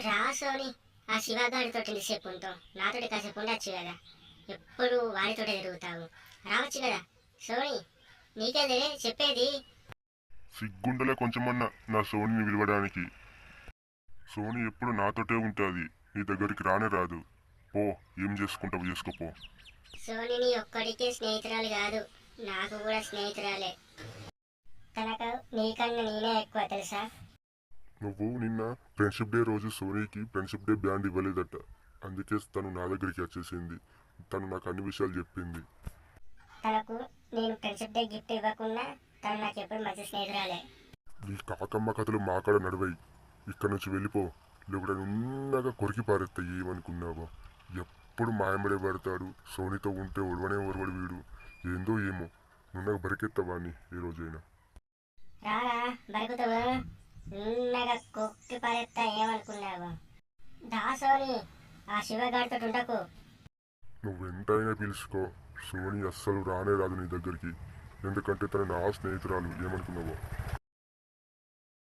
రా సోని, ఆ శివగాడితో ఎంతసేపు ఉంటావు? నాతోటి కాసేపు ఉండొచ్చు కదా. ఎప్పుడు వాడితోటే తిరుగుతావు. రావచ్చు కదా సోని, నీకేదే చెప్పేది. సిగ్గుండలే కొంచెమన్నా నా సోనిని విలువడానికి. సోని ఎప్పుడు నాతోటే ఉంటుంది, నీ దగ్గరికి రానే రాదు. పో, ఏం చేసుకుంటావు చేసుకోపో. సోని నీ ఒక్కడికే స్నేహితురాలు కాదు, నాకు కూడా స్నేహితురాలే. తనకు నీకన్నా నేనే ఎక్కువ తెలుసా. నువ్వు నిన్న ఫ్రెండ్షిప్ డే రోజు సోనీకి ఫ్రెండ్షిప్ డే బ్యాండ్ ఇవ్వలేదట. అందుకే తను నా దగ్గరికి వచ్చేసింది. తను నాకు అన్ని విషయాలు చెప్పింది. తనకు నేను ఫ్రెండ్షిప్ డే గిఫ్ట్ ఇవ్వకుండా తను నాకు ఎప్పుడు మంచి స్నేహితురాలే. నీ కాకమ్మ కథలు మాకాడ నడవై. ఇక్కడి నుంచి వెళ్ళిపో, లేకుంటే నున్నగా కొరికి పారేస్తా. ఏమనుకున్నావో. ఎప్పుడు మాయమడే పడతాడు. సోనీతో ఉంటే ఒడవనే ఒడవడు వీడు. ఏందో ఏమో. నున్నగా బరికెత్తవాడిని ఏ రోజైనా. రారా బరుకుతావు, నున్నగా కొక్కి పడేస్తా. ఏమనుకున్నావు? దాసోని, ఆ శివగాడితో ఉండకు. నువ్వెంతైనా పిలుచుకో, సోనీ అస్సలు రానే రాదు నీ దగ్గరికి. ఎందుకంటే తను నా స్నేహితురాలు. ఏమనుకున్నావో.